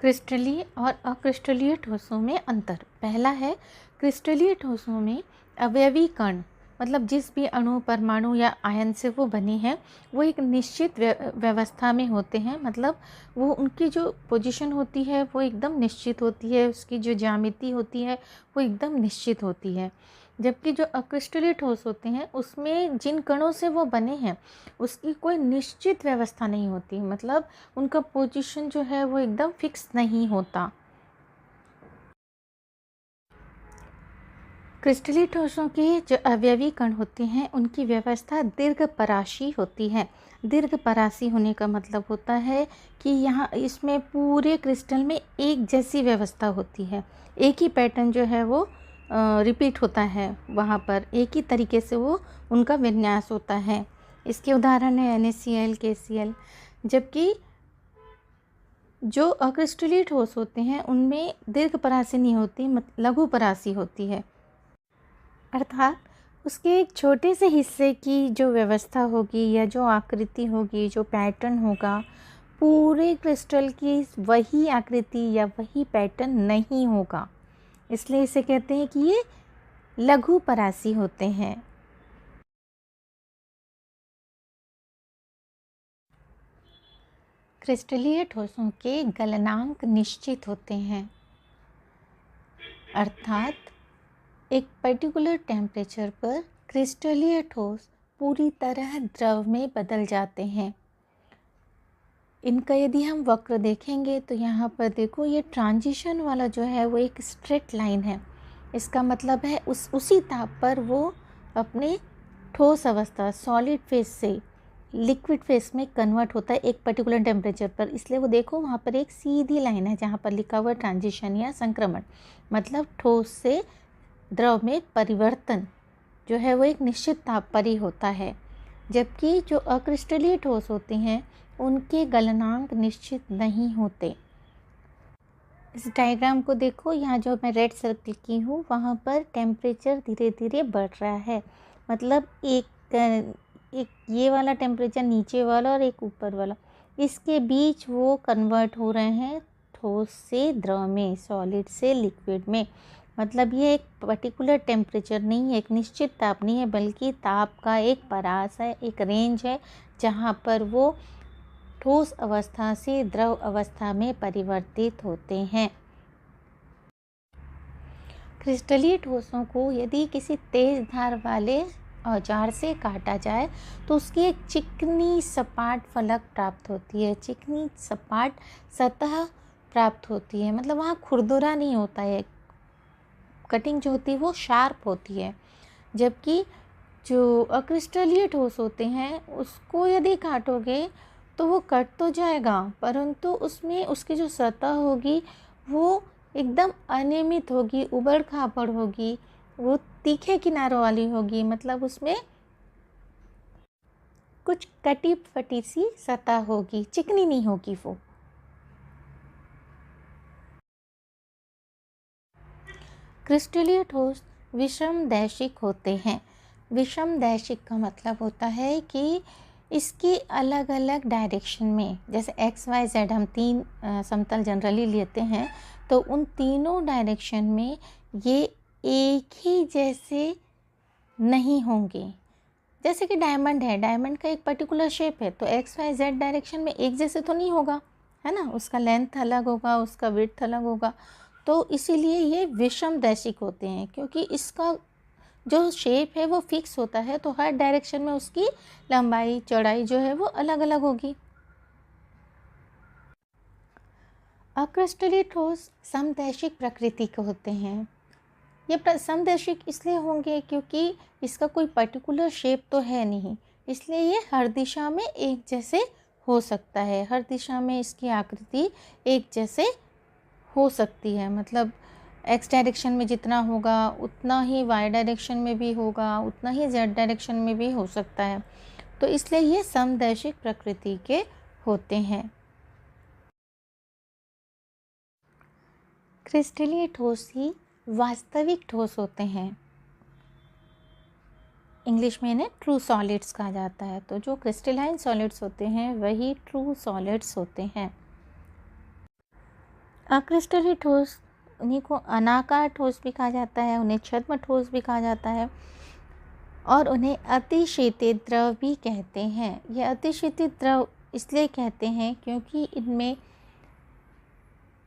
क्रिस्टलीय और अक्रिस्टलीय ठोसों में अंतर। पहला है क्रिस्टलीय ठोसों में अवयवी कण, मतलब जिस भी अणु, परमाणु या आयन से वो बने हैं वो एक निश्चित व्यवस्था में होते हैं। मतलब वो उनकी जो पोजीशन होती है वो एकदम निश्चित होती है, उसकी जो ज्यामिति होती है वो एकदम निश्चित होती है। जबकि जो अक्रिस्टलीय ठोस होते हैं उसमें जिन कणों से वो बने हैं उसकी कोई निश्चित व्यवस्था नहीं होती, मतलब उनका पोजीशन जो है वो एकदम फिक्स नहीं होता। क्रिस्टलीय ठोसों के जो अवयवी कण होते हैं उनकी व्यवस्था दीर्घपराशी होती है। दीर्घपराशी होने का मतलब होता है कि यहाँ इसमें पूरे क्रिस्टल में एक जैसी व्यवस्था होती है, एक ही पैटर्न जो है वो रिपीट होता है, वहाँ पर एक ही तरीके से वो उनका विन्यास होता है। इसके उदाहरण है NaCl, KCl। जबकि जो अक्रिस्टलीय ठोस होते हैं उनमें दीर्घपरासी नहीं होती, लघुपरासी होती है, अर्थात उसके एक छोटे से हिस्से की जो व्यवस्था होगी या जो आकृति होगी, जो पैटर्न होगा, पूरे क्रिस्टल की वही आकृति या वही पैटर्न नहीं होगा। इसलिए इसे कहते हैं कि ये लघुपरासी होते हैं। क्रिस्टलीय ठोसों के गलनांक निश्चित होते हैं, अर्थात एक पर्टिकुलर टेम्परेचर पर क्रिस्टलीय ठोस पूरी तरह द्रव में बदल जाते हैं। इनका यदि हम वक्र देखेंगे तो यहाँ पर देखो, ये ट्रांजिशन वाला जो है वो एक स्ट्रेट लाइन है। इसका मतलब है उसी ताप पर वो अपने ठोस अवस्था सॉलिड फेज से लिक्विड फेज में कन्वर्ट होता है एक पर्टिकुलर टेम्परेचर पर। इसलिए वो देखो वहाँ पर एक सीधी लाइन है जहाँ पर लिखा हुआ ट्रांजिशन या संक्रमण, मतलब ठोस से द्रव में परिवर्तन जो है वो एक निश्चित ताप पर ही होता है। जबकि जो अक्रिस्टलीय ठोस होते हैं उनके गलनांक निश्चित नहीं होते। इस डायग्राम को देखो, यहाँ जो मैं रेड सर्कल की हूँ वहाँ पर टेम्परेचर धीरे धीरे बढ़ रहा है, मतलब एक ये वाला टेम्परेचर नीचे वाला और एक ऊपर वाला, इसके बीच वो कन्वर्ट हो रहे हैं ठोस से द्रव में, सॉलिड से लिक्विड में। मतलब ये एक पर्टिकुलर टेम्परेचर नहीं है, एक निश्चित ताप नहीं है, बल्कि ताप का एक परास है, एक रेंज है जहाँ पर वो ठोस अवस्था से द्रव अवस्था में परिवर्तित होते हैं। क्रिस्टलीय ठोसों को यदि किसी तेज धार वाले औजार से काटा जाए तो उसकी एक चिकनी सपाट फलक प्राप्त होती है, चिकनी सपाट सतह प्राप्त होती है। मतलब वहाँ खुरदुरा नहीं होता है, कटिंग जो होती है वो शार्प होती है। जबकि जो अक्रिस्टलीय ठोस होते हैं उसको यदि काटोगे तो वो कट तो जाएगा, परंतु उसमें उसकी जो सतह होगी वो एकदम अनियमित होगी, उबड़ खाबड़ होगी, वो तीखे किनारों वाली होगी, मतलब उसमें कुछ कटी फटी सी सतह होगी, चिकनी नहीं होगी वो। क्रिस्टलीय ठोस विषमदैशिक होते हैं। विषमदैशिक का मतलब होता है कि इसकी अलग अलग डायरेक्शन में, जैसे XYZ हम तीन समतल जनरली लेते हैं, तो उन तीनों डायरेक्शन में ये एक ही जैसे नहीं होंगे। जैसे कि डायमंड है, डायमंड का एक पर्टिकुलर शेप है, तो XYZ डायरेक्शन में एक जैसे तो नहीं होगा, है ना, उसका लेंथ अलग होगा, उसका विड्थ अलग होगा। तो इसीलिए ये विषमदैशिक होते हैं, क्योंकि इसका जो शेप है वो फिक्स होता है, तो हर डायरेक्शन में उसकी लंबाई चौड़ाई जो है वो अलग अलग होगी। अक्रिस्टलीय ठोस समदैशिक प्रकृति के होते हैं। ये समदैशिक इसलिए होंगे क्योंकि इसका कोई पर्टिकुलर शेप तो है नहीं, इसलिए ये हर दिशा में एक जैसे हो सकता है, हर दिशा में इसकी आकृति एक जैसे हो सकती है। मतलब X डायरेक्शन में जितना होगा उतना ही Y डायरेक्शन में भी होगा, उतना ही Z डायरेक्शन में भी हो सकता है। तो इसलिए ये समदैशिक प्रकृति के होते हैं। क्रिस्टलीय ठोस ही वास्तविक ठोस होते हैं। इंग्लिश में इन्हें ट्रू सॉलिड्स कहा जाता है। तो जो क्रिस्टलाइन सॉलिड्स होते हैं वही ट्रू सॉलिड्स होते हैं। अक्रिस्टलीय ठोस, उन्हीं को अनाकार ठोस भी कहा जाता है, उन्हें छद्म ठोस भी कहा जाता है और उन्हें अतिशीतित द्रव भी कहते हैं। ये अतिशीतित द्रव इसलिए कहते हैं क्योंकि इनमें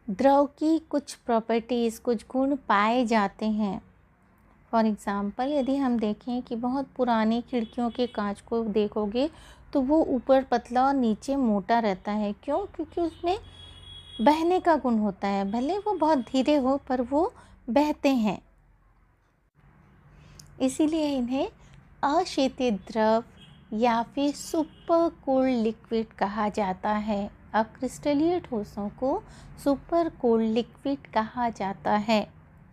द्रव की कुछ प्रॉपर्टीज़, कुछ गुण पाए जाते हैं। फॉर एग्ज़ाम्पल, यदि हम देखें कि बहुत पुरानी खिड़कियों के कांच को देखोगे तो वो ऊपर पतला और नीचे मोटा रहता है। क्यों? क्योंकि उसमें बहने का गुण होता है। भले वो बहुत धीरे हो पर वो बहते हैं, इसीलिए इन्हें अशीतित द्रव या फिर सुपर कोल्ड लिक्विड कहा जाता है। अक्रिस्टलीय ठोसों को सुपर कोल्ड लिक्विड कहा जाता है।